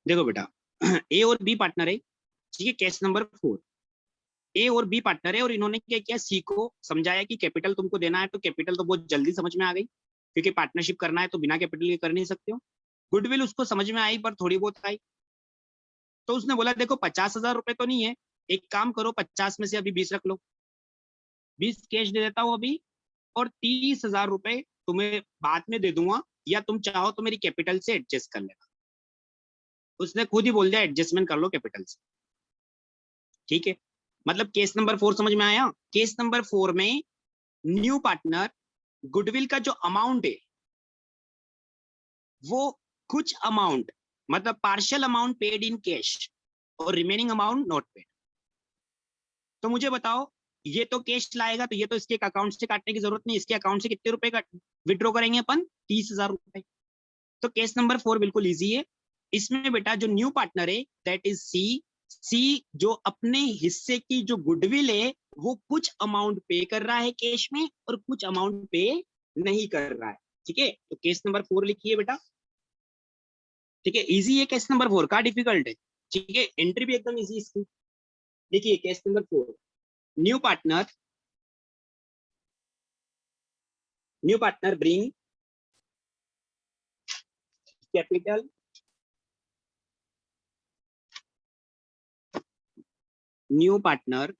देखो बेटा, ए और बी पार्टनर है, ठीक है, केस नंबर 4। ए और बी पार्टनर है और इन्होंने क्या किया, सी को समझाया कि कैपिटल तुमको देना है, तो कैपिटल तो बहुत जल्दी समझ में आ गई, क्योंकि पार्टनरशिप करना है तो बिना कैपिटल के कर नहीं सकते हो। गुडविल उसको समझ में आई पर थोड़ी बहुत आई, तो उसने बोला देखो 50,000 रुपए तो नहीं है, एक काम करो 50 में से अभी 20 रख लो, 20 कैश दे देता हूँ अभी, और 30,000 रुपए तुम्हें बाद में दे दूंगा, या तुम चाहो तो मेरी कैपिटल से एडजस्ट कर लेना। उसने खुद ही बोल दिया एडजस्टमेंट कर लो कैपिटल से, ठीक है। मतलब केस नंबर 4 समझ में आया। केस नंबर 4 में न्यू पार्टनर गुडविल का जो अमाउंट है वो कुछ अमाउंट, मतलब partial amount paid in cash और रिमेनिंग अमाउंट नॉट पेड। तो मुझे बताओ, ये तो कैश लाएगा तो ये तो इसके अकाउंट से काटने की जरूरत नहीं, इसके अकाउंट से कितने रुपए का विड्रॉ करेंगे अपन, 30,000 रुपए। तो केस नंबर 4 बिल्कुल इजी है। इसमें बेटा जो न्यू पार्टनर है दैट इज सी, सी जो अपने हिस्से की जो गुडविल है वो कुछ अमाउंट पे कर रहा है कैश में और कुछ अमाउंट पे नहीं कर रहा है, ठीक है। तो केस नंबर 4 लिखिए बेटा, ठीक है। इजी है केस नंबर 4, का डिफिकल्ट है, ठीक है। एंट्री भी एकदम इजी इसकी। देखिए case number 4, new partner, new partner bring capital, new partner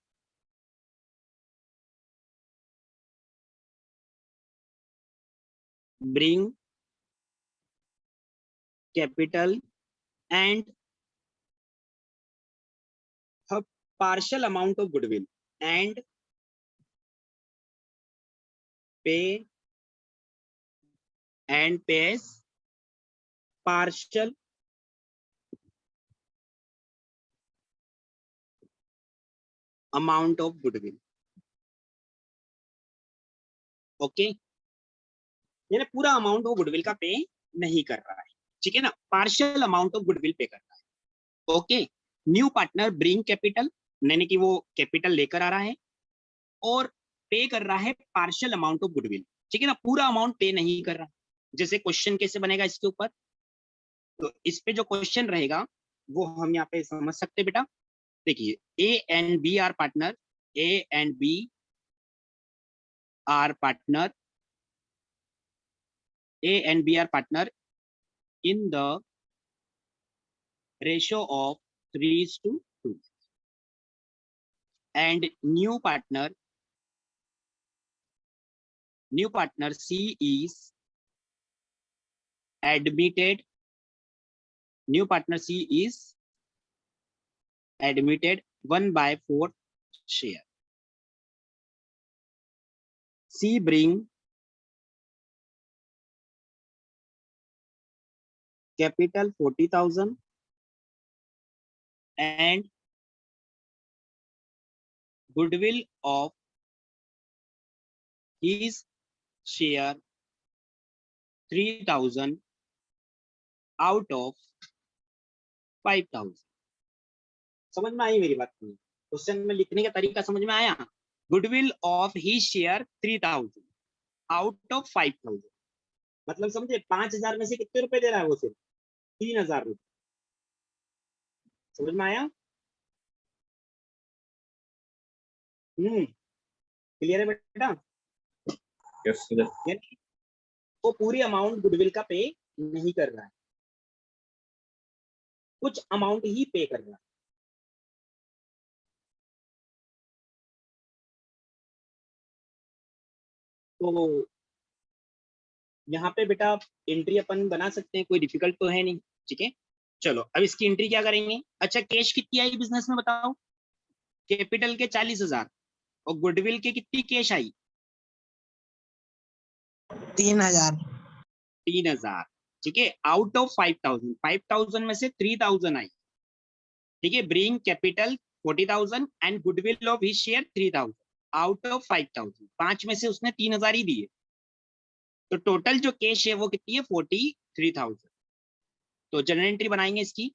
bring capital and a partial amount of goodwill and pay and pays partial amount of goodwill, okay. यानी पूरा अमाउंट वो गुडविल का पे नहीं कर रहा है, ठीक है ना, पार्शियल अमाउंट ऑफ गुडविल पे कर रहा है, okay. New partner bring capital, यानी कि वो कैपिटल लेकर आ रहा है और पे कर रहा है पार्शियल अमाउंट ऑफ गुडविल, ठीक है ना, पूरा अमाउंट पे नहीं कर रहा। जैसे क्वेश्चन कैसे बनेगा इसके ऊपर, तो इस पे जो क्वेश्चन रहेगा वो हम यहाँ पे समझ सकते हैं बेटा। देखिए A and B are partner, A and B are partner, A and B are partner in the ratio of 3:2, and new partner C is admitted, new partner C is admitted 1/4 share. C bring capital 40,000 and goodwill of his share 3,000 out of 5,000। समझ में आई मेरी बात? Question में लिखने का तरीका समझ में आया? Goodwill of he share 3,000 out of 5,000, मतलब समझे 5,000 में से कितने रुपए दे रहा है वो, सिर्फ 3,000 रुपए। समझ में आया? क्लियर है बेटा? Yes sir. वो पूरी अमाउंट गुडविल का पे नहीं कर रहा है, कुछ अमाउंट ही पे कर रहा है। तो यहाँ पे बेटा एंट्री अपन बना सकते हैं, कोई डिफिकल्ट तो है नहीं, ठीक है। चलो अब इसकी एंट्री क्या करेंगे। अच्छा कैश कितनी आई बिजनेस में बताओ? कैपिटल के 40,000 और गुडविल के कितनी कैश आई? 3,000। 3,000, ठीक है। आउट ऑफ 5,000, 5,000 में से 3,000 आई, ठीक है। Bring capital 40,000 and goodwill of his share 3,000 out of 5,000, 5 में से उसने 3,000 ही दिए, तो टोटल जो कैश है वो कितनी है, 43,000। तो जनरल एंट्री बनाएंगे इसकी,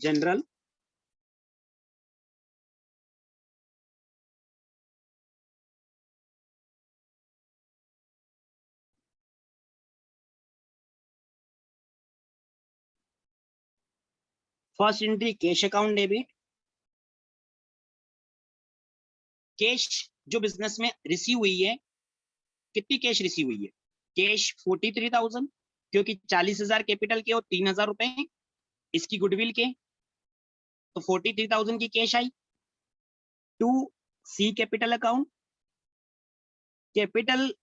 general first entry cash account debit, cash जो बिजनेस में रिसीव हुई है, कितनी कैश रिसीव हुई है, कैश 43,000, क्योंकि 40,000 कैपिटल के और 3,000 रुपए इसकी गुडविल के, तो 43,000 की कैश आई। To C capital account, capital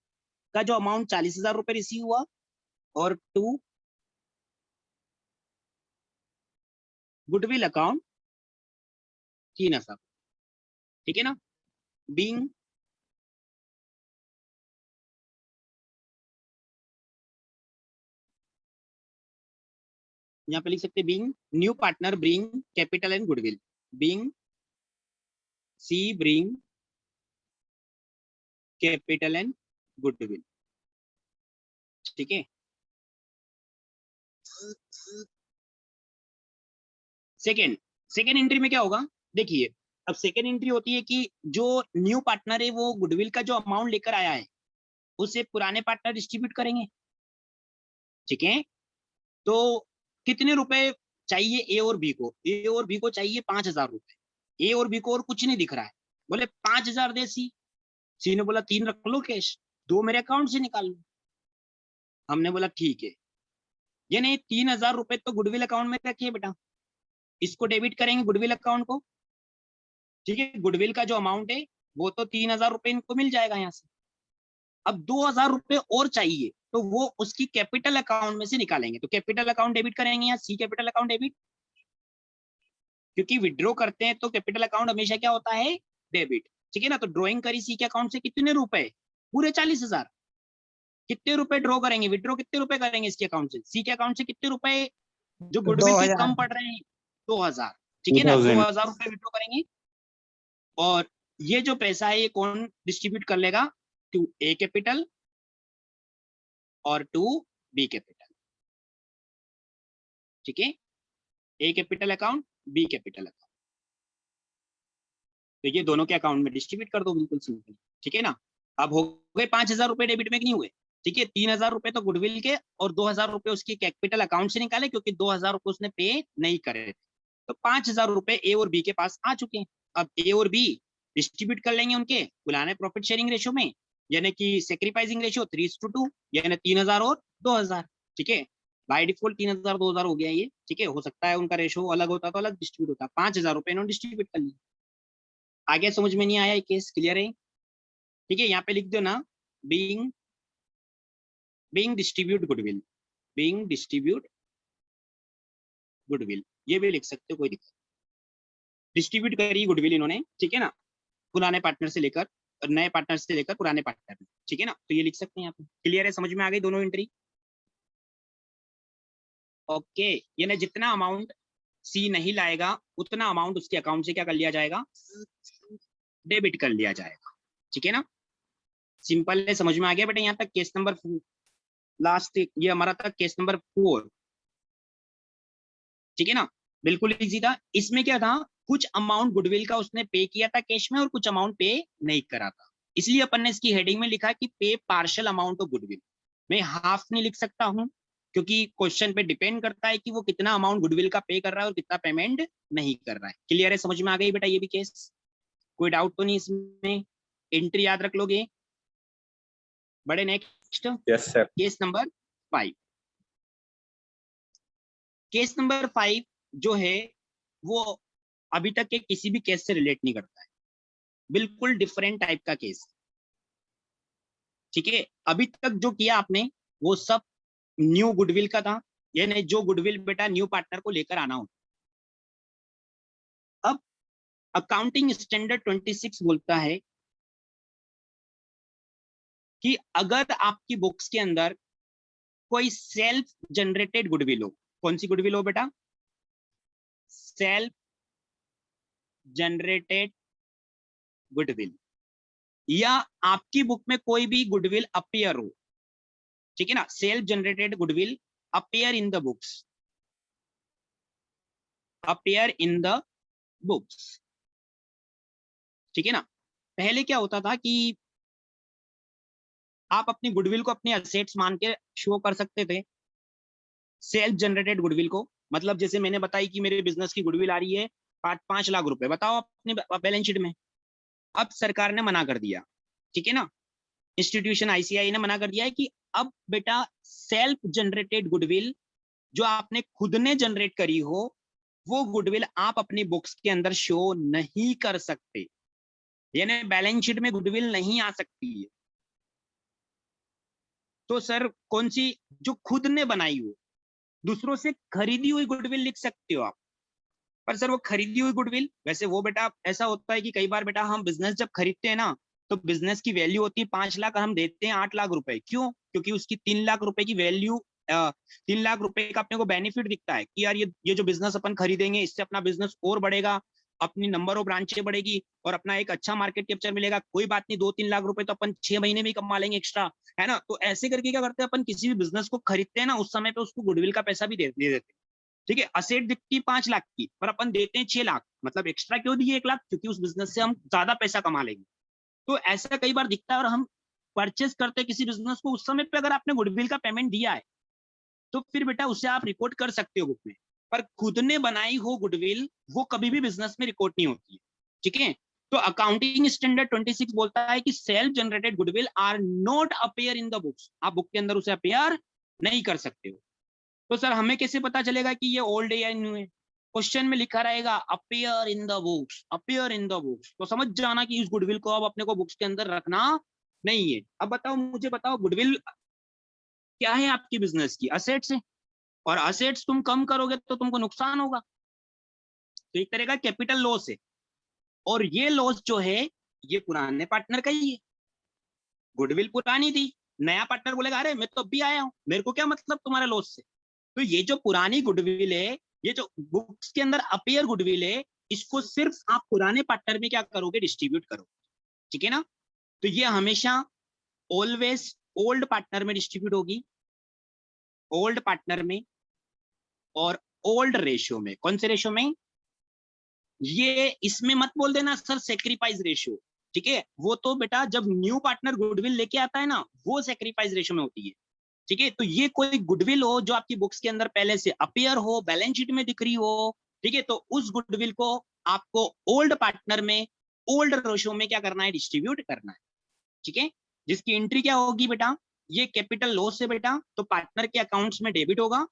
का जो अमाउंट 40,000 रुपए रिसीव हुआ, और टू गुडविल अकाउंट 3,000, ठीक है ना। बीइंग यहाँ पे लिख सकते being new partner bring capital and goodwill, being C bring capital and goodwill, ठीक है। सेकेंड सेकेंड एंट्री में क्या होगा, देखिए अब सेकेंड एंट्री होती है कि जो न्यू पार्टनर है वो गुडविल का जो अमाउंट लेकर आया है उसे पुराने पार्टनर डिस्ट्रीब्यूट करेंगे, ठीक है। तो कितने रुपए चाहिए ए और बी को, ए और बी को चाहिए 5,000 रुपए, ए और बी को और कुछ नहीं दिख रहा है, बोले 5,000 दे सी, सी ने बोला 3 रख लो कैश, 2 मेरे अकाउंट से निकाल लो। हमने बोला ठीक है, यानी 3,000 रुपए तो गुडविल अकाउंट में रखिए बेटा, इसको डेबिट करेंगे गुडविल अकाउंट को, ठीक है। गुडविल का जो अमाउंट है वो तो 3,000 रुपए इनको मिल जाएगा यहाँ से। अब 2,000 रुपए और चाहिए तो वो उसकी कैपिटल अकाउंट में से निकालेंगे, तो कैपिटल अकाउंट डेबिट करेंगे यहाँ, सी कैपिटल अकाउंट डेबिट, क्योंकि विड्रॉ करते हैं तो कैपिटल अकाउंट हमेशा क्या होता है, डेबिट, ठीक है ना। तो ड्रॉइंग करी सी के अकाउंट से कितने रुपए, पूरे 40,000, कितने रुपए ड्रॉ करेंगे, विड्रॉ कितने रुपए करेंगे इसके अकाउंट से, सी के अकाउंट से कितने रुपए जो गुडविल के कम पड़ रहे हैं, 2,000, ठीक है ना, 2,000 रुपए विड्रॉ करेंगे। और ये जो पैसा है ये कौन डिस्ट्रीब्यूट कर लेगा, टू ए कैपिटल और टू बी कैपिटल, ठीक है। A capital account, B capital account, तो ये दोनों के अकाउंट में डिस्ट्रीब्यूट कर दो, बिल्कुल सिंपल, ठीक है ना। अब हो गए 5,000 रुपए डेबिट में, नहीं हुए, ठीक है। 3,000 रुपए तो गुडविल के और 2,000 रुपए उसके कैपिटल अकाउंट से निकाले, क्योंकि 2,000 रुपए उसने पे नहीं करे थे, तो 5,000 रुपए ए और बी के पास आ चुके हैं। अब ए और बी डिस्ट्रीब्यूट कर लेंगे उनके बुलाने प्रॉफिट शेयरिंग रेशियो में, यानी कि सेक्रीफाइसिंग रेशियो 3:2, यानी 3,000 और 2,000, ठीक है। बाय डिफॉल्ट 3,000 2,000 हो गया ये, ठीक है। हो सकता है उनका रेशियो अलग होता तो अलग डिस्ट्रीब्यूट होता। 5,000 रुपए इन्होंने डिस्ट्रीब्यूट कर लिया। आगे समझ में नहीं आया, ये केस क्लियर है, ठीक है। यहाँ पे लिख दो ना, being distribute goodwill, being distribute goodwill, ये भी लिख सकते हो, कोई दिक्कत। डिस्ट्रीब्यूट करी गुडविल इन्होंने, ठीक है ना, पुराने पार्टनर से लेकर और नए पार्टनर से लेकर पुराने पार्टनर में, ठीक है ना। तो ये लिख सकते हैं यहाँ पे, क्लियर है, समझ में आ गई दोनों एंट्री, ओके। यानी जितना अमाउंट सी नहीं लाएगा उतना अमाउंट उसके अकाउंट से क्या कर लिया जाएगा, डेबिट कर लिया जाएगा, ठीक है ना। सिंपल है, समझ में आ गया बेटा यहाँ तक। केस नंबर लास्ट ये हमारा था केस नंबर 4, ठीक है ना, बिल्कुल इजी था। इसमें क्या था, कुछ अमाउंट गुडविल का उसने पे किया था कैश में और कुछ अमाउंट पे नहीं करा था, इसलिए अपन ने इसकी हेडिंग में लिखा कि पे पार्शियल अमाउंट ऑफ गुडविल। मैं हाफ नहीं लिख सकता हूं, क्योंकि क्वेश्चन पे डिपेंड करता है कि वो कितना अमाउंट गुडविल का पे कर रहा है और कितना पेमेंट नहीं कर रहा है। क्लियर है, समझ में आ गई बेटा ये भी केस, कोई डाउट तो नहीं इसमें, एंट्री याद रख लोगे बड़े। Next yes sir. Case number 5, case number 5 जो है वो अभी तक के किसी भी केस से रिलेट नहीं करता है, बिल्कुल डिफरेंट टाइप का केस, ठीक है। अभी तक जो किया आपने वो सब न्यू गुडविल का था, यानी जो गुडविल बेटा न्यू पार्टनर को लेकर आना हो। अब अकाउंटिंग स्टैंडर्ड 26 बोलता है कि अगर आपकी बुक्स के अंदर कोई सेल्फ जनरेटेड गुडविल हो, कौन सी गुडविल हो बेटा, सेल्फ जनरेटेड गुडविल, या आपकी बुक में कोई भी गुडविल अपीयर हो, ठीक है ना, self generated goodwill appear in the books, appear in the books, ठीक है ना। पहले क्या होता था कि आप अपनी गुडविल को अपने एसेट्स मान के शो कर सकते थे, सेल्फ जनरेटेड गुडविल को, मतलब जैसे मैंने बताई कि मेरे बिजनेस की गुडविल आ रही है 5 लाख रुपए, बताओ अपने बैलेंस शीट में। अब सरकार ने मना कर दिया, ठीक है ना, इंस्टीट्यूशन आईसीआई ने मना कर दिया है कि अब बेटा सेल्फ जनरेटेड गुडविल जो आपने खुद ने जनरेट करी हो, वो गुडविल आप अपनी बुक्स के अंदर शो नहीं कर सकते, यानी बैलेंस शीट में गुडविल नहीं आ सकती है। तो सर कौन सी, जो खुद ने बनाई हो, दूसरों से खरीदी हुई गुडविल लिख सकते हो आप। पर सर वो खरीदी हुई गुडविल, वैसे वो बेटा ऐसा होता है कि कई बार बेटा हम बिजनेस जब खरीदते हैं ना, तो बिजनेस की वैल्यू होती है 5 लाख और हम देते हैं 8 लाख रुपए, क्यों? क्योंकि उसकी 3 लाख रुपए की वैल्यू, 3 लाख रुपए का अपने को बेनिफिट दिखता है कि यार ये जो बिजनेस अपन खरीदेंगे इससे अपना बिजनेस और बढ़ेगा, अपनी नंबर ऑफ ब्रांचें बढ़ेगी और अपना एक अच्छा मार्केट कैप्चर मिलेगा। कोई बात नहीं, 2-3 लाख रुपए तो अपन 6 महीने में ही कमा लेंगे एक्स्ट्रा, है ना। तो ऐसे करके क्या करते हैं अपन, किसी भी बिजनेस को खरीदते हैं ना, उस समय पे उसको गुडविल का पैसा भी दे देते हैं, ठीक है। असेट दिखती है 5 लाख की, पर अपन देते हैं 6 लाख, मतलब एक्स्ट्रा क्यों दिए 1 लाख? क्योंकि उस बिजनेस से हम ज्यादा पैसा कमा लेंगे। तो ऐसा कई बार दिखता है, और हम परचेस करते हैं किसी बिजनेस को, उस समय पे अगर आपने गुडविल का पेमेंट दिया है तो फिर बेटा उसे आप रिकॉर्ड कर सकते हो बुक में। पर खुद ने बनाई हो गुडविल, वो कभी भी बिजनेस में रिकॉर्ड नहीं होती है, ठीक है। तो अकाउंटिंग स्टैंडर्ड 26 बोलता है कि self generated goodwill are not appear in the books, आप बुक के अंदर उसे अपेयर नहीं कर सकते हो। तो सर हमें कैसे पता चलेगा कि ये ओल्ड है या न्यू है? क्वेश्चन में लिखा रहेगा appear in the books, appear in the books, तो समझ जाना कि इस गुडविल को अब अपने को बुक्स के अंदर रखना नहीं है। अब बताओ, मुझे बताओ, गुडविल क्या है आपकी बिजनेस की? असेट्स है, और असेट्स तुम कम करोगे तो तुमको नुकसान होगा, तो एक तरह का कैपिटल लॉस है। और ये लॉस जो है ये पुराने पार्टनर का ही है। गुडविल पुरानी थी, नया पार्टनर बोलेगा अरे मैं तो अभी आया हूँ, मेरे को क्या मतलब तुम्हारे लॉस से। तो ये जो पुरानी गुडविल है, ये जो बुक्स के अंदर अपियर गुडविल है, इसको सिर्फ आप पुराने पार्टनर में क्या करोगे, डिस्ट्रीब्यूट करोगे, ठीक है ना। तो ये हमेशा ऑलवेज ओल्ड पार्टनर में डिस्ट्रीब्यूट होगी, ओल्ड पार्टनर में और ओल्ड रेशियो में। कौन से रेशियो में? ये इसमें मत बोल देना सर सेक्रीफाइस रेशियो, ठीक है, वो तो बेटा जब न्यू पार्टनर गुडविल लेके आता है ना, वो सेक्रीफाइस रेशियो में होती है, ठीक है। तो ये कोई गुडविल हो जो आपकी बुक्स के अंदर पहले से अपियर हो, बैलेंस शीट में दिख रही हो, ठीक है, तो उस गुडविल को आपको ओल्ड पार्टनर में, ओल्ड रेशियो में क्या करना है, डिस्ट्रीब्यूट करना है, ठीक है। जिसकी एंट्री क्या होगी बेटा, ये कैपिटल लॉस है बेटा, तो पार्टनर के अकाउंट्स में डेबिट होगा।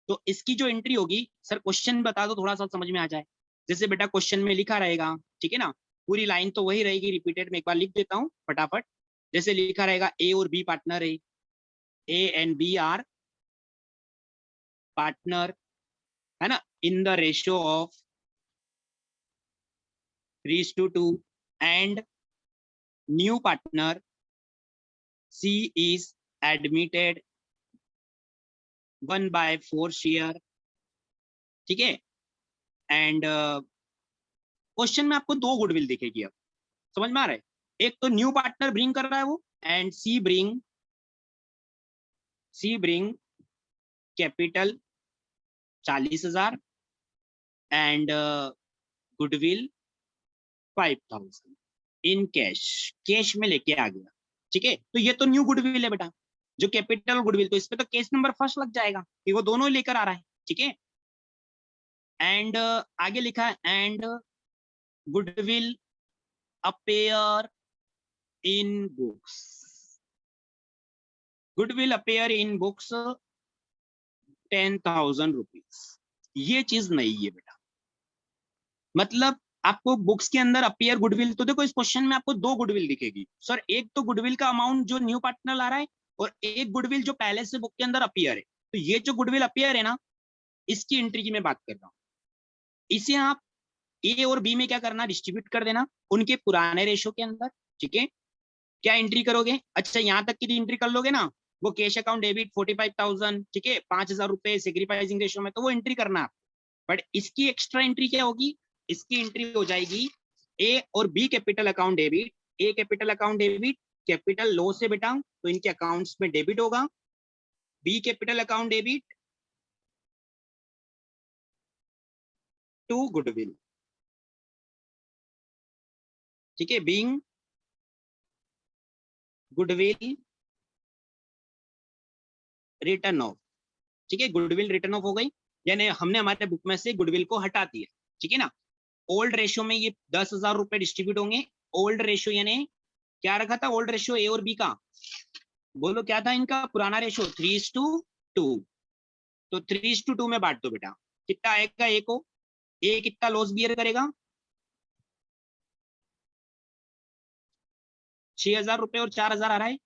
तो इसकी जो एंट्री होगी, सर क्वेश्चन बता दो थोड़ा सा समझ में आ जाए। जैसे बेटा क्वेश्चन में लिखा रहेगा, ठीक है ना, पूरी लाइन तो वही रहेगी रिपीटेड, में एक बार लिख देता हूँ फटाफट। जैसे लिखा रहेगा ए और बी पार्टनर है, A and B are partner, है ना, in the ratio of 3:2, and new partner C is admitted 1/4 share, ठीक है। एंड क्वेश्चन में आपको दो गुडविल दिखेगी, अब समझ में आ रहा है। एक तो न्यू पार्टनर ब्रिंग कर रहा है वो, and C bring capital 40,000 and goodwill 5,000 in cash, cash में लेके आ गया, ठीक है। तो ये तो न्यू गुडविल है बेटा, जो कैपिटल गुडविल, तो इसमें तो केस नंबर फर्स्ट लग जाएगा कि वो दोनों लेकर आ रहा है, ठीक है। एंड आगे लिखा है and goodwill appear in books, goodwill appear in books 10,000 rupees. ये चीज नहीं है बेटा, मतलब आपको बुक्स के अंदर अपियर गुडविल, तो देखो इस क्वेश्चन में आपको दो गुडविल दिखेगी सर, एक तो गुडविल का अमाउंट जो न्यू पार्टनर ला रहा है, और एक गुडविल जो पहले से बुक के अंदर अपियर है। तो ये जो गुडविल अपियर है ना, इसकी एंट्री की मैं बात कर रहा हूँ। इसे आप ए और बी में क्या करना, डिस्ट्रीब्यूट कर देना उनके पुराने रेशो के अंदर, ठीक है। क्या एंट्री करोगे, अच्छा यहाँ तक की एंट्री कर लोगे ना, वो कैश अकाउंट डेबिट 45,000, ठीक है, 5,000 रुपए सेक्रीफाइसिंग रेशियो में, तो वो एंट्री करना आप। बट इसकी एक्स्ट्रा एंट्री क्या होगी, इसकी एंट्री हो जाएगी ए और B capital account debit, A capital account debit capital लो से बेटा, तो इनके अकाउंट्स में डेबिट होगा, B capital account debit to goodwill, ठीक है, बीइंग गुडविल रिटर्न ऑफ, ठीक है, गुडविल रिटर्न ऑफ हो गई। यानी हमने हमारे बुक में से गुडविल को हटा दिया, ठीक है ना। ओल्ड रेशियो में ये 10,000 रुपए डिस्ट्रीब्यूट होंगे। ओल्ड रेशियो यानी क्या रखा था ओल्ड रेशियो ए और बी का, बोलो क्या था इनका पुराना रेशियो 3:2। तो 3:2 में बांट दो बेटा, कितना आएगा ए को, ए कितना लॉस बियर करेगा 6,000 रुपए और 4,000 आ रहा है,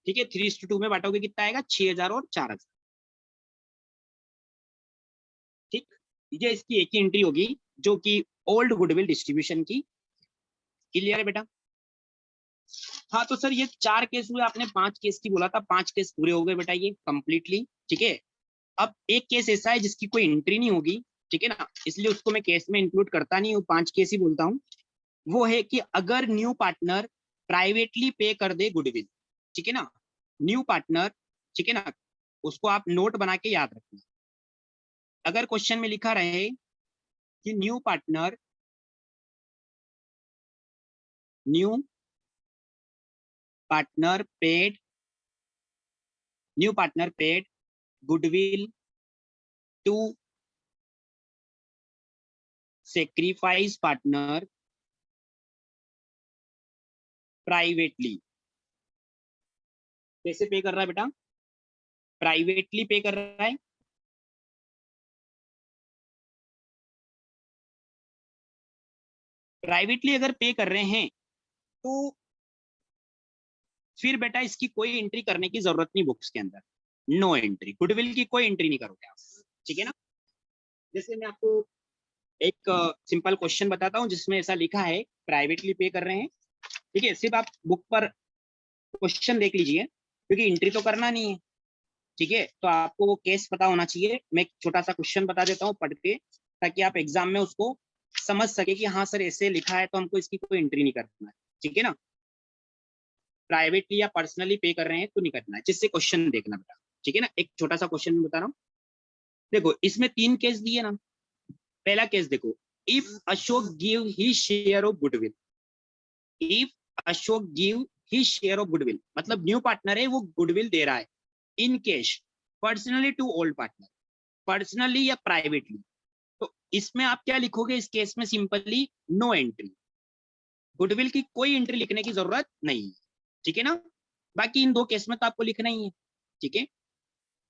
ठीक है। 3:2 में बांटोगे कितना आएगा 6,000 और 4,000, ठीक। ये इसकी एक ही एंट्री होगी जो कि ओल्ड गुडविल डिस्ट्रीब्यूशन की। क्लियर है बेटा। हाँ तो सर ये 4 केस हुए, आपने 5 केस की बोला था, 5 केस पूरे हो गए बेटा ये कंप्लीटली, ठीक है। अब एक केस ऐसा है जिसकी कोई एंट्री नहीं होगी, ठीक है ना, इसलिए उसको मैं केस में इंक्लूड करता नहीं हूँ, 5 केस ही बोलता हूँ। वो है कि अगर न्यू पार्टनर प्राइवेटली पे कर दे गुडविल, ठीक है ना, न्यू पार्टनर, ठीक है ना, उसको आप नोट बना के याद रखना। अगर क्वेश्चन में लिखा रहे कि new partner paid goodwill to sacrifice partner privately, कैसे पे कर रहा है बेटा, प्राइवेटली पे कर रहा है। प्राइवेटली अगर पे कर रहे हैं तो फिर बेटा इसकी कोई एंट्री करने की जरूरत नहीं बुक्स के अंदर, नो एंट्री, गुडविल की कोई एंट्री नहीं करोगे आप, ठीक है ना। जैसे मैं आपको एक सिंपल क्वेश्चन बताता हूँ जिसमें ऐसा लिखा है प्राइवेटली पे कर रहे हैं, ठीक है। सिर्फ आप बुक पर क्वेश्चन देख लीजिए क्योंकि एंट्री तो करना नहीं है, ठीक है। तो आपको वो केस पता होना चाहिए। मैं एक छोटा सा क्वेश्चन बता देता हूँ पढ़ के, ताकि आप एग्जाम में उसको समझ सके कि हाँ सर ऐसे लिखा है तो हमको इसकी कोई एंट्री नहीं करना है, ठीक है ना। प्राइवेटली या पर्सनली पे कर रहे हैं तो नहीं करना है, जिससे क्वेश्चन देखना बेटा, ठीक है ना। एक छोटा सा क्वेश्चन मैं बता रहा हूँ, देखो इसमें 3 केस दिए ना। पहला केस देखो, if Ashok give he share of goodwill, if Ashok give he share of goodwill, मतलब न्यू पार्टनर है वो गुडविल दे रहा है in cash personally to old partner, personally या प्राइवेटली। तो इसमें आप क्या लिखोगे इस केस में, सिंपली नो एंट्री, गुडविल की कोई एंट्री लिखने की जरूरत नहीं है, ठीक है ना। बाकी इन 2 केस में तो आपको लिखना ही है, ठीक है।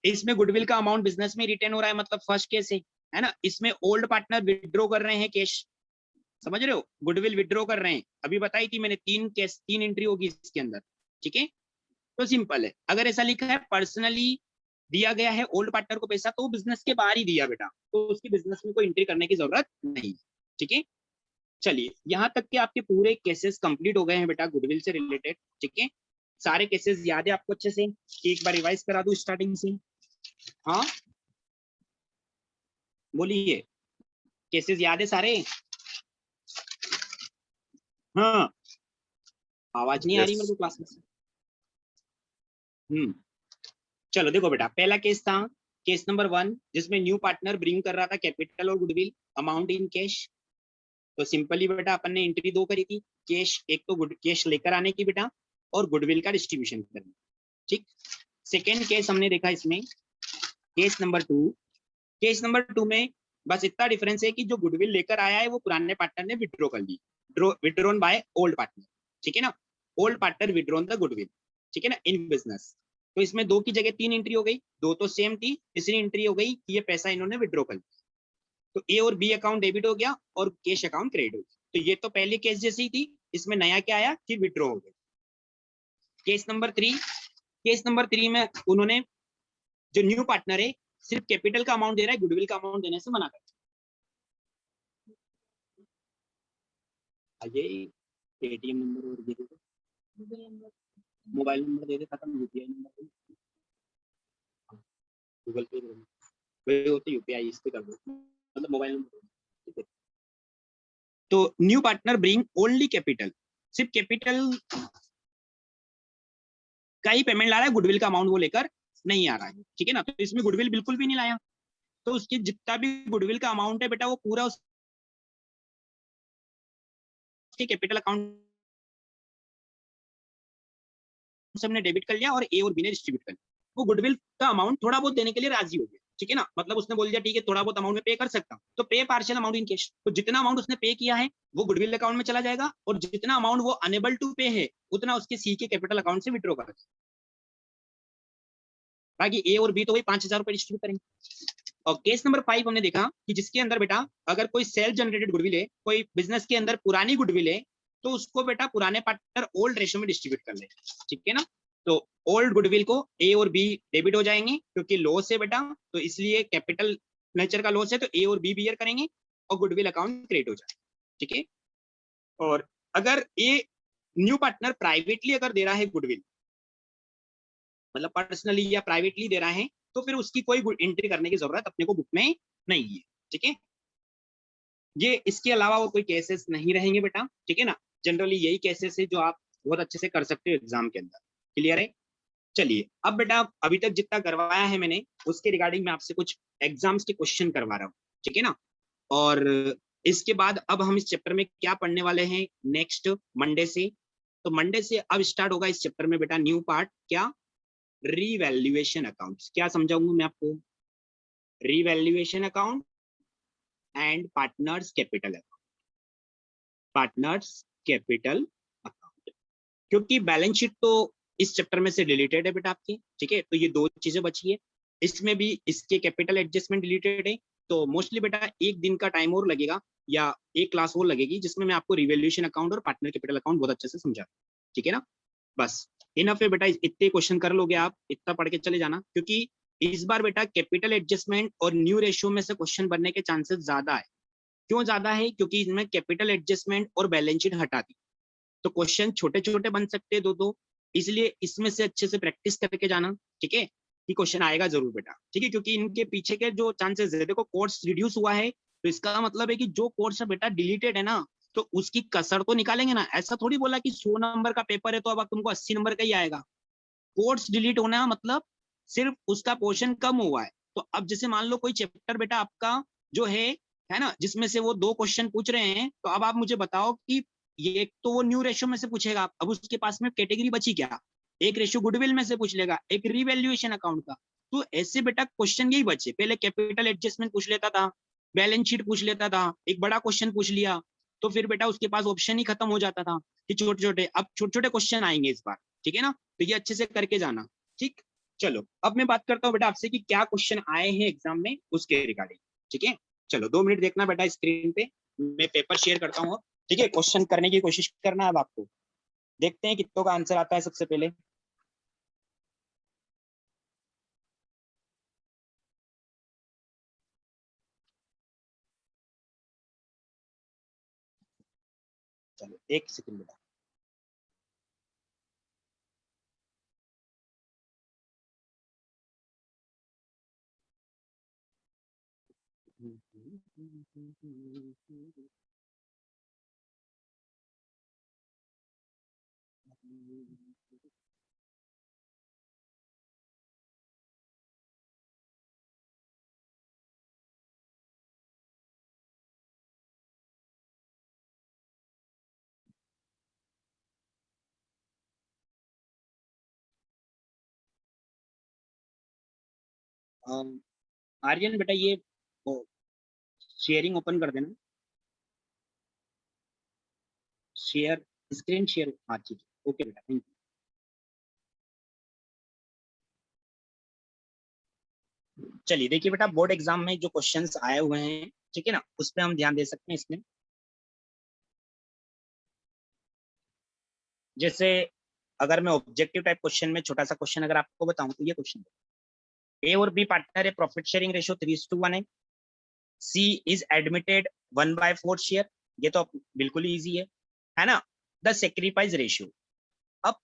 इसमें गुडविल का अमाउंट बिजनेस में रिटेन हो रहा है, मतलब फर्स्ट केस है ना। इसमें ओल्ड पार्टनर विड्रॉ कर रहे हैं कैश, समझ रहे हो, गुडविल विड्रॉ कर रहे हैं, अभी बताई थी मैंने 3 केस 3 एंट्री होगी इसके अंदर, ठीक है। तो सिंपल है, अगर ऐसा लिखा है पर्सनली दिया गया है ओल्ड पार्टनर को पैसा तो वो बिजनेस के बाहर ही दिया बेटा, तो उसकी बिजनेस में कोई एंट्री करने की जरूरत नहीं, ठीक है। चलिए यहाँ तक के आपके पूरे केसेस कंप्लीट हो गए हैं बेटा गुडविल से रिलेटेड, ठीक है। सारे केसेस याद है आपको अच्छे से, एक बार रिवाइज करा दूं स्टार्टिंग से। हाँ बोलिए, केसेस याद है सारे। हाँ आवाज नहीं आ रही Yes. मेरे को क्लास में। चलो देखो बेटा, पहला केस था केस नंबर 1 जिसमें न्यू पार्टनर ब्रिंग कर रहा था कैपिटल और गुडविल अमाउंट इन कैश। तो सिंपली बेटा अपन ने एंट्री 2 करी थी, कैश एक तो गुड कैश लेकर आने की बेटा और गुडविल का डिस्ट्रीब्यूशन करना, ठीक। सेकेंड केस हमने देखा इसमें केस नंबर 2, केस नंबर 2 में बस इतना डिफरेंस है कि जो गुडविल लेकर आया है वो पुराने पार्टनर ने विड्रॉ कर ली, विड्रॉन बाय ओल्ड पार्टनर, ठीक है ना। Old partner withdrawn the goodwill, ठीक है ना, इन बिजनेस। तो इसमें 2 की जगह 3 एंट्री हो गई, 2 तो सेम थी, तीसरी एंट्री हो गई कि ये पैसा इन्होंने विड्रॉ कर लिया। तो ए और बी अकाउंट डेबिट हो गया और कैश अकाउंट क्रेडिट हो गया। तो ये तो पहले केस जैसी ही थी, इसमें नया क्या आया कि विड्रॉ हो गया। केस नंबर 3, केस नंबर 3 में उन्होंने जो न्यू पार्टनर है सिर्फ कैपिटल का अमाउंट दे रहा है, गुडविल का अमाउंट देने से मना कर ये एटीएम नंबर और दे दे, मोबाइल नंबर दे दे, खत्म, यूपीआई नंबर गूगल पे वही होते यूपीआई इस पे कर दो, मतलब मोबाइल नंबर, ठीक है। तो new partner bring only capital, सिर्फ कैपिटल का ही पेमेंट ला रहा है, गुडविल का अमाउंट वो लेकर नहीं आ रहा है, ठीक है ना। तो इसमें गुडविल बिल्कुल भी नहीं लाया, तो उसके जितना भी गुडविल का अमाउंट है बेटा वो पूरा उसके कैपिटल अकाउंट से हमने डेबिट कर लिया और ए और बी ने डिस्ट्रीब्यूट कर लिया। वो गुडविल का अमाउंट थोड़ा बहुत देने के लिए राजी हो गया, ठीक है ना, मतलब उसने बोल दिया ठीक है थोड़ा बहुत अमाउंट में पे कर सकता हूँ, तो पे पार्शियल अमाउंट इन कैश, तो जितना अमाउंट उसने पे किया है वो गुडविल अकाउंट में चला जाएगा, और जितना अमाउंट वो अनेबल टू पे है उतना उसके सी के कैपिटल अकाउंट से विड्रॉ कर, बाकी ए और बी तो वही 5,000 रुपए डिस्ट्रीब्यूट करेंगे। और केस नंबर 5 हमने देखा कि जिसके अंदर बेटा अगर कोई सेल्फ जनरेटेड गुडविल है, कोई बिजनेस के अंदर पुरानी गुडविल है, तो उसको बेटा पुराने पार्टनर ओल्ड रेशियो में डिस्ट्रीब्यूट कर ले, ठीक है ना। तो ओल्ड गुडविल को ए और बी डेबिट हो जाएंगे क्योंकि लॉस है बेटा, तो इसलिए कैपिटल नेचर का लॉस है, तो ए और बी बियर करेंगे और गुडविल अकाउंट क्रिएट हो जाएगा, ठीक है। और अगर ए न्यू पार्टनर प्राइवेटली अगर दे रहा है गुडविल, मतलब पर्सनली या प्राइवेटली दे रहा है, तो फिर उसकी कोई एंट्री करने की जरूरत अपने को बुक में नहीं है, ठीक है। ये इसके अलावा और कोई केसेस नहीं रहेंगे बेटा, ठीक है ना। जनरली यही केसेस है जो आप बहुत अच्छे से कर सकते हो एग्जाम के अंदर, क्लियर है। चलिए अब बेटा अभी तक जितना करवाया है मैंने उसके रिगार्डिंग मैं आपसे कुछ एग्जाम्स के क्वेश्चन करवा रहा हूँ, ठीक है ना। और इसके बाद अब हम इस चैप्टर में क्या पढ़ने वाले हैं नेक्स्ट मंडे से, तो मंडे से अब स्टार्ट होगा इस चैप्टर में बेटा न्यू पार्ट, क्या, रीवैल्यूएशन अकाउंट्स। क्या समझाऊंगा मैं आपको, revaluation account and partners capital account, partners capital account, क्योंकि बैलेंस शीट तो इस चैप्टर में से डिलीटेड है बेटा आपकी, ठीक है। तो ये दो चीजें बची है, इसमें भी इसके कैपिटल एडजस्टमेंट डिलीटेड है, तो मोस्टली बेटा एक दिन का टाइम और लगेगा या एक क्लास और लगेगी जिसमें मैं आपको रिवैल्यूएशन अकाउंट और पार्टनर कैपिटल अकाउंट बहुत अच्छे से समझा, ठीक है ना। बस इनफ है बेटा, इतने क्वेश्चन कर लोगे आप, इतना पढ़ के चले जाना, क्योंकि इस बार बेटा कैपिटल एडजस्टमेंट और न्यू रेशियो में से क्वेश्चन बनने के चांसेस ज्यादा है। क्यों ज्यादा है, क्योंकि इसमें कैपिटल एडजस्टमेंट और बैलेंस शीट हटा दी, तो क्वेश्चन छोटे छोटे बन सकते हैं दो दो, इसलिए इसमें से अच्छे से प्रैक्टिस करके जाना, ठीक है, कि क्वेश्चन आएगा जरूर बेटा, ठीक है। क्योंकि इनके पीछे के जो चांसेस है, देखो कोर्स रिड्यूस हुआ है तो इसका मतलब है कि जो कोर्स बेटा डिलीटेड है ना, तो उसकी कसर तो निकालेंगे ना। ऐसा थोड़ी बोला कि 100 नंबर का पेपर है तो अब तुमको 80 नंबर का ही आएगा। कोर्स डिलीट होना मतलब सिर्फ उसका पोर्शन कम हुआ है। तो अब जैसे मान लो कोई चैप्टर बेटा आपका जो है ना, जिसमें से वो 2 क्वेश्चन पूछ रहे हैं, तो अब आप मुझे बताओ कि ये एक तो वो न्यू रेशियो में से पूछेगा, अब उसके पास में कैटेगरी बची क्या, एक रेशियो गुडविल में से पूछ लेगा, एक रिवैल्यूएशन अकाउंट का। तो ऐसे बेटा क्वेश्चन यही बचे, पहले कैपिटल एडजस्टमेंट पूछ लेता था, बैलेंस शीट पूछ लेता था, एक बड़ा क्वेश्चन पूछ लिया, तो फिर बेटा उसके पास ऑप्शन ही खत्म हो जाता था कि छोटे छोटे, अब छोटे छोटे क्वेश्चन आएंगे इस बार, ठीक है ना। तो ये अच्छे से करके जाना, ठीक। चलो अब मैं बात करता हूँ बेटा आपसे कि क्या क्वेश्चन आए हैं एग्जाम में उसके रिगार्डिंग, ठीक है। चलो 2 मिनट देखना बेटा स्क्रीन पे, मैं पेपर शेयर करता हूँ, ठीक है। क्वेश्चन करने की कोशिश करना है अब आपको, देखते हैं कितनों का आंसर आता है सबसे पहले। चलो 1 सेकंड बेटा। आर्यन बेटा ये शेयरिंग ओपन कर देना, शेयर स्क्रीन शेयर, हाँ ठीक है, ओके बेटा, थैंक यू। चलिए देखिए बेटा बोर्ड एग्जाम में जो क्वेश्चंस आए हुए हैं, ठीक है ना, उस पर हम ध्यान दे सकते हैं इसमें। जैसे अगर मैं ऑब्जेक्टिव टाइप क्वेश्चन में छोटा सा क्वेश्चन अगर आपको बताऊं, तो ये क्वेश्चन, ए और बी पार्टनर है, प्रॉफिट शेयरिंग रेशियो 3:1 है, सी इज एडमिटेड 1/4 शेयर, ये तो बिल्कुल ही ईजी है ना। द सेक्रीफाइस रेशियो, अब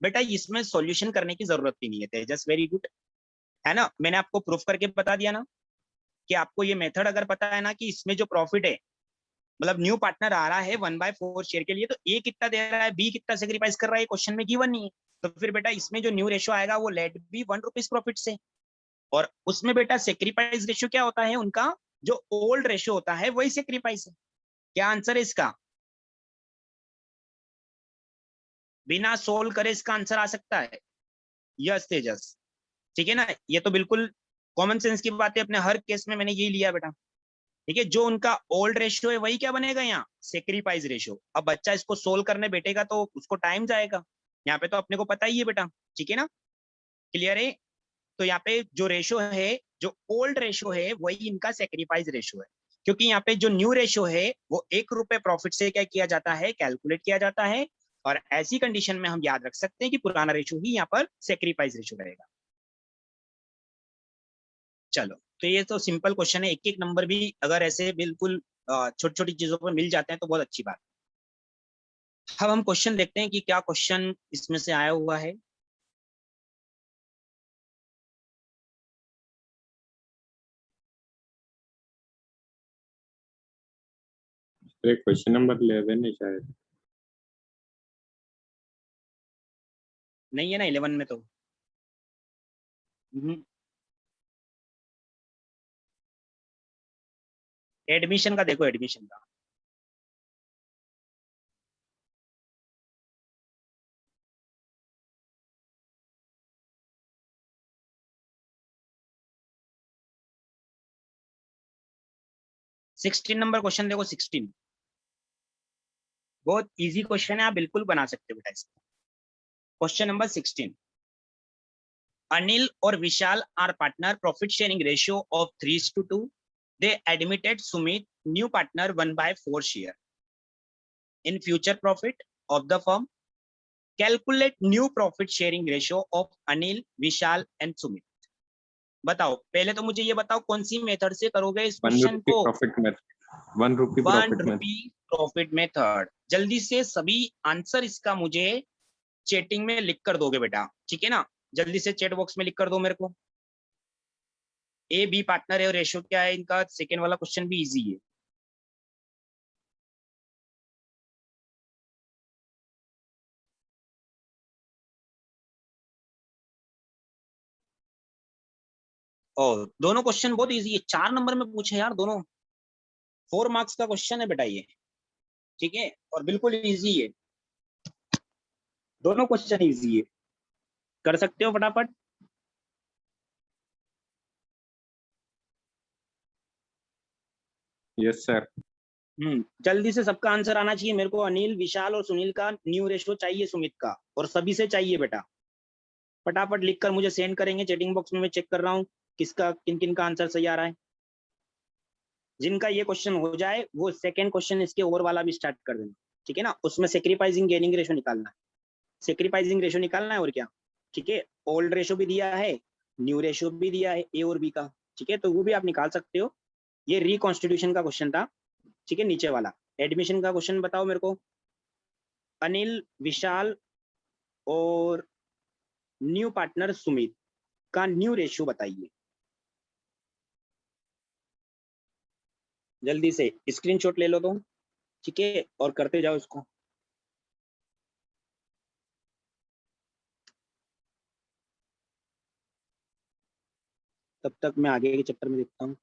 बेटा इसमें सॉल्यूशन करने की जरूरत ही नहीं है, तेजस वेरी गुड, है ना। मैंने आपको प्रूफ करके बता दिया ना कि आपको ये मेथड अगर पता है ना कि इसमें जो प्रॉफिट है, मतलब न्यू पार्टनर आ रहा है 1/4 शेयर के लिए, तो ए कितना दे रहा है, बी कितना सेक्रीफाइस कर रहा है, क्वेश्चन में गिवन नहीं है। तो फिर बेटा इसमें जो न्यू रेशियो आएगा वो लेट बी 1 रुपीज प्रॉफिट से, और उसमें बेटा सेक्रीफाइस रेशियो क्या होता है उनका, जो ओल्ड रेशियो होता है वही सेक्रीफाइस है। क्या आंसर है इसका, बिना सोल्व करे इसका आंसर आ सकता है, यस तेजस, ठीक है ना। ये तो बिल्कुल कॉमन सेंस की बात है, अपने हर केस में मैंने यही लिया बेटा। ठीक है, जो उनका ओल्ड रेशियो है वही क्या बनेगा यहाँ, सेक्रीफाइस रेशियो। अब बच्चा इसको सोल्व करने बैठेगा तो उसको टाइम जाएगा, यहाँ पे तो अपने को पता ही है बेटा। ठीक है ना, क्लियर है। तो यहाँ पे जो रेशियो है, जो ओल्ड रेशियो है वही इनका सेक्रीफाइस रेशियो है, क्योंकि यहाँ पे जो न्यू रेशियो है वो 1 रुपए प्रॉफिट से क्या किया जाता है, कैलकुलेट किया जाता है। और ऐसी कंडीशन में हम याद रख सकते हैं कि पुराना रेशियो ही यहाँ पर सेक्रीफाइस रेशियो रहेगा। चलो, तो ये तो सिंपल क्वेश्चन है, एक एक नंबर भी अगर ऐसे बिल्कुल छोटी छोटी चीजों पर मिल जाते हैं तो बहुत अच्छी बात है। अब हम क्वेश्चन देखते हैं कि क्या क्वेश्चन इसमें से आया हुआ है। क्वेश्चन नंबर 11 है शायद। नहीं है ना 11 में तो। एडमिशन का देखो, एडमिशन का। सिक्सटीन नंबर क्वेश्चन देखो, 16। बहुत इजी क्वेश्चन है, आप बिल्कुल बना सकते हो बेटा इसको। Question number 16। अनिल और Vishal are partner, profit sharing ratio of 3:2। They admitted Sumit new partner 1/4 share in future profit of the firm. Calculate new profit sharing ratio of Anil, Vishal and Sumit. बताओ, पहले तो मुझे ये बताओ कौन सी मेथड से करोगे इस क्वेश्चन को। 1 रुपी वन प्रॉफिट मेथड। रुपी प्रॉफिट मेथड। जल्दी से सभी आंसर इसका मुझे चैटिंग में लिख कर दोगे बेटा, ठीक है ना। जल्दी से चैट बॉक्स में लिख कर दो मेरे को। ए बी पार्टनर है और रेशियो क्या है इनका, सेकेंड वाला क्वेश्चन भी इजी है। और दोनों क्वेश्चन बहुत इजी है, 4 नंबर में पूछे यार दोनों। 4 मार्क्स का क्वेश्चन है बेटा ये। ठीक है, और बिल्कुल इजी है, दोनों क्वेश्चन इजी है, कर सकते हो फटाफट। Yes sir. जल्दी से सबका आंसर आना चाहिए मेरे को। अनिल, विशाल और सुनील का न्यू रेशियो चाहिए, सुमित का, और सभी से चाहिए बेटा। फटाफट लिखकर मुझे सेंड करेंगे चैटिंग बॉक्स में, मैं चेक कर रहा हूँ किसका, किन किन का आंसर सही आ रहा है। जिनका ये क्वेश्चन हो जाए वो सेकंड क्वेश्चन इसके ओवर वाला भी स्टार्ट कर देना। ठीक है ना, उसमें सेक्रीफाइसिंग गेनिंग रेशियो निकालना है, सेक्रीफाइसिंग रेशियो निकालना है और क्या। ठीक है, ओल्ड रेशियो भी दिया है, न्यू रेशियो भी दिया है ए और बी का। ठीक है, तो वो भी आप निकाल सकते हो। ये रिकॉन्स्टिट्यूशन का क्वेश्चन था। ठीक है, नीचे वाला एडमिशन का क्वेश्चन बताओ मेरे को। अनिल, विशाल और न्यू पार्टनर सुमित का न्यू रेशियो बताइए। जल्दी से स्क्रीनशॉट ले लो तुम, ठीक है, और करते जाओ इसको। तब तक मैं आगे के चैप्टर में देखता हूँ।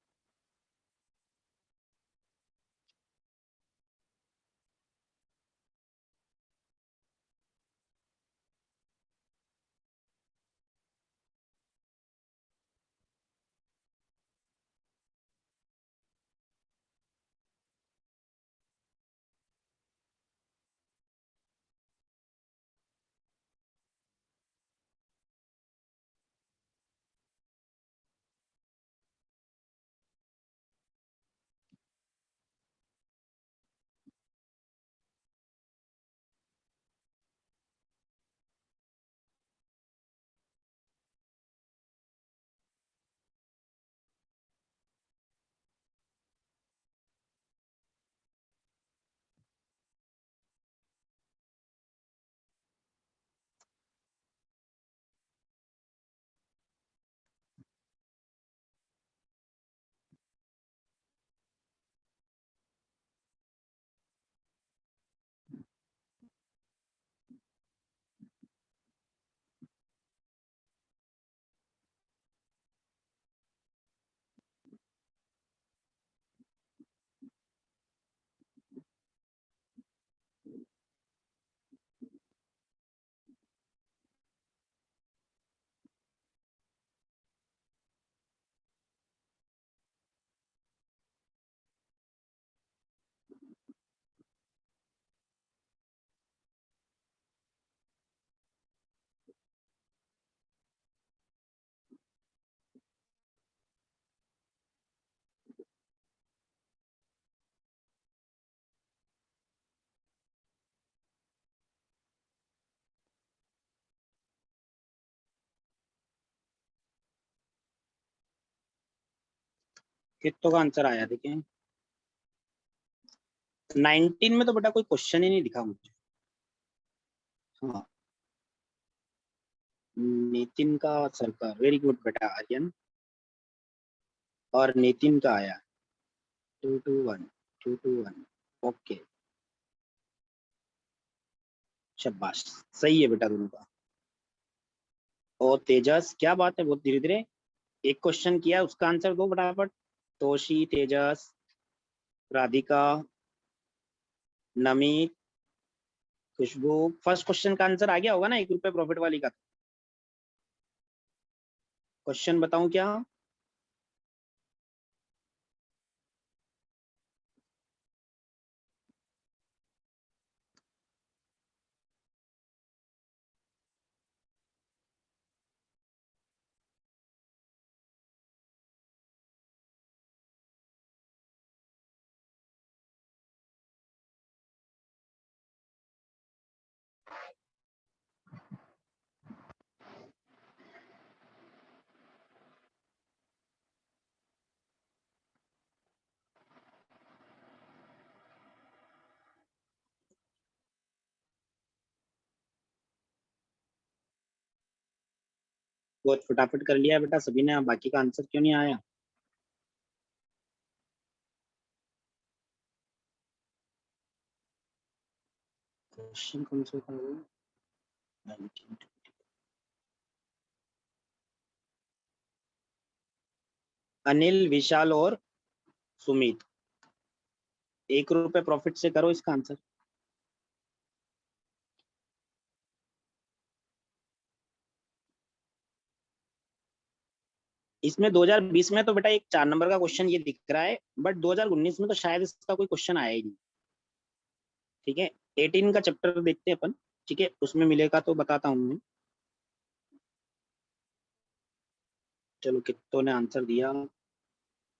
कितनों का आंसर आया देखिए। 19 में तो बेटा कोई क्वेश्चन ही नहीं दिखा मुझे। हाँ, नितिन का सरकार, वेरी गुड बेटा आर्यन। और नितिन का आया 221 221। ओके, शाबाश, सही है बेटा दोनों का। और तेजस, क्या बात है, बहुत धीरे धीरे। एक क्वेश्चन किया, उसका आंसर दो फटाफट। तोशी, तेजस, राधिका, नमित, खुशबू। फर्स्ट क्वेश्चन का आंसर आ गया होगा ना, 1 रुपए प्रॉफिट वाली का। क्वेश्चन बताऊं क्या? बहुत फटाफट कर लिया बेटा सभी ने, बाकी का आंसर क्यों नहीं आया? क्वेश्चन कौन सा था वो? 19। अनिल, विशाल और सुमित, 1 रुपए प्रॉफिट से करो इसका आंसर। इसमें 2020 में तो बेटा एक 4 नंबर का क्वेश्चन ये दिख रहा है, बट 2019 में तो शायद इसका कोई क्वेश्चन आया ही नहीं। ठीक है, 18 का चैप्टर देखते हैं अपन। ठीक है, उसमें मिलेगा तो बताता हूँ मैं। चलो, कितनों ने आंसर दिया?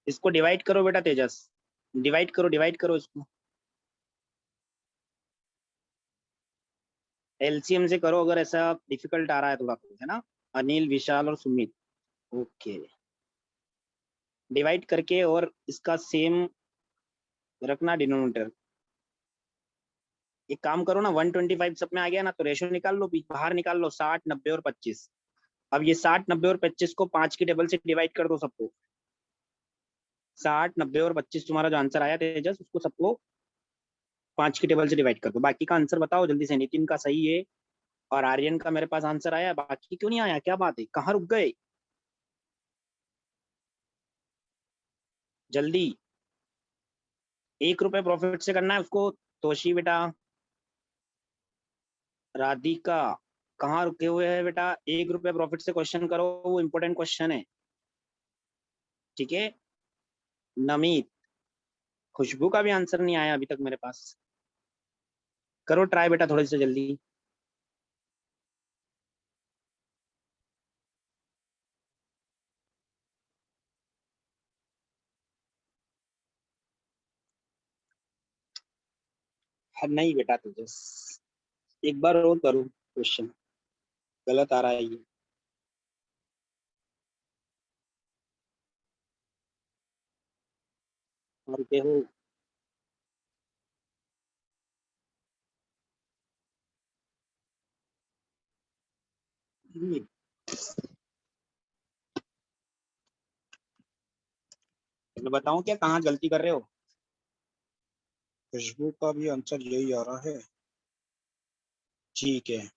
इसको डिवाइड करो बेटा तेजस, डिवाइड करो इसको। एलसीएम से करो, अगर ऐसा डिफिकल्ट आ रहा है थोड़ा तो, है ना। अनिल, विशाल और सुमित। ओके, डिवाइड करके और इसका सेम रखना डिनोमिनेटर। एक काम करो ना, 125 सब में आ गया ना, तो रेशो निकाल लो, बाहर निकाल लो, 60, 90 और 25। अब ये 60, 90 और 25 को 5 की टेबल से डिवाइड कर दो सबको। 60, 90 और 25 तुम्हारा जो आंसर आया तेजस, उसको सबको 5 की टेबल से डिवाइड कर दो। बाकी का आंसर बताओ जल्दी से। नितिन का सही है, और आर्यन का मेरे पास आंसर आया, बाकी क्यों नहीं आया? क्या बात है, कहाँ रुक गए? जल्दी, 1 रुपए प्रॉफिट से करना है उसको। तोशी बेटा, राधिका, कहाँ रुके हुए हैं बेटा? 1 रुपए प्रॉफिट से क्वेश्चन करो, वो इंपॉर्टेंट क्वेश्चन है। ठीक है, नमित, खुशबू का भी आंसर नहीं आया अभी तक मेरे पास। करो ट्राई बेटा थोड़ी सी जल्दी। नहीं बेटा तेजस, एक बार और करो क्वेश्चन, गलत आ रहा है ये। और के हो? मैं बताऊं क्या, कहाँ गलती कर रहे हो? खुशबू का भी आंसर यही आ रहा है। ठीक है,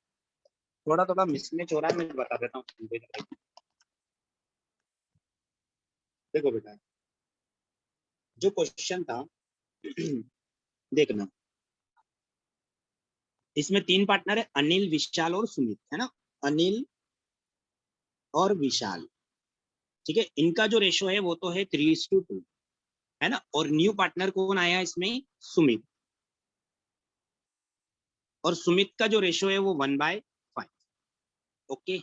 थोड़ा थोड़ा मिसमैच हो रहा है, मैं बता देता हूँ। देखो बेटा, जो क्वेश्चन था देखना, इसमें 3 पार्टनर है, अनिल, विशाल और सुमित, है ना। अनिल और विशाल, ठीक है, इनका जो रेशो है वो तो है 3:2, है ना। और न्यू पार्टनर कौन आया इसमें? सुमित। और सुमित का जो रेशो है वो 1/5। ओके,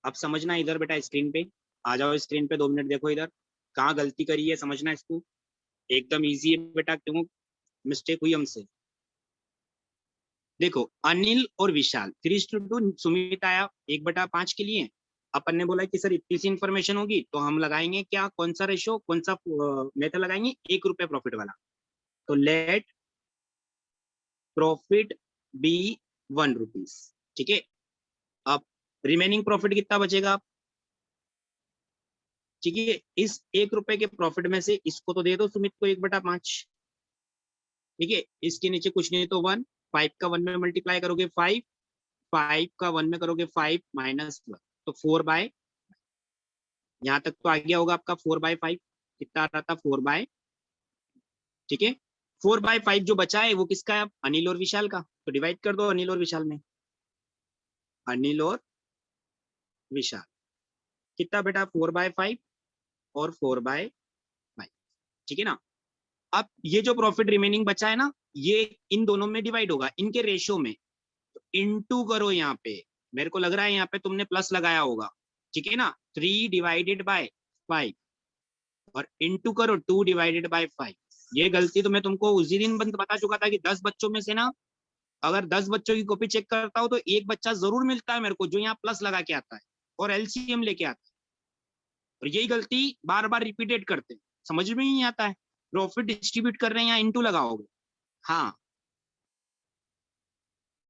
अब समझना इधर बेटा, स्क्रीन पे आ जाओ, स्क्रीन पे 2 मिनट देखो इधर, कहाँ गलती करी है समझना इसको। एकदम इजी है बेटा, क्यों मिस्टेक हुई हमसे। देखो, अनिल और विशाल 3:2, सुमित आया 1/5 के लिए, अपन ने बोला कि सर इतनी सी इन्फॉर्मेशन होगी तो हम लगाएंगे क्या, कौन सा रेशो, कौन सा मेथड लगाएंगे, 1 रुपए प्रॉफिट वाला। तो लेट प्रॉफिट बी 1 रुपीज। ठीक है, अब रिमेनिंग प्रॉफिट कितना बचेगा? ठीक है, इस 1 रुपए के प्रॉफिट में से इसको तो दे दो सुमित को 1/5। ठीक है, इसके नीचे कुछ नहीं तो 1, 5 का 1 में मल्टीप्लाई करोगे 5, 5 का 1 में करोगे 5 माइनस 1, तो 4/, यहाँ तक तो आ गया होगा आपका 4/5। कितना आ रहा था? 4/, ठीक है। 4/5 जो बचा है वो किसका है? अनिल और विशाल का। तो डिवाइड कर दो अनिल और विशाल में, अनिल और विशाल। कितना बेटा? 4/5 और 4/5। ठीक है ना। अब ये जो प्रॉफिट रिमेनिंग बचा है ना, ये इन दोनों में डिवाइड होगा, इनके रेशियो में। तो इनटू करो यहाँ पे, मेरे को लग रहा है यहाँ पे तुमने प्लस लगाया होगा। ठीक है ना, 3/5 और इनटू करो 2/5। ये गलती तो मैं तुमको उसी दिन बता चुका था कि 10 बच्चों में से ना, अगर 10 बच्चों की कॉपी चेक करता हूं तो एक बच्चा जरूर मिलता है मेरे को जो यहाँ प्लस लगा के आता है और एलसीएम लेके आता है। और यही गलती बार बार रिपीटेड करते हैं, समझ में ही नहीं आता है। प्रॉफिट डिस्ट्रीब्यूट कर रहे हैं, यहाँ इंटू लगाओगे। हाँ,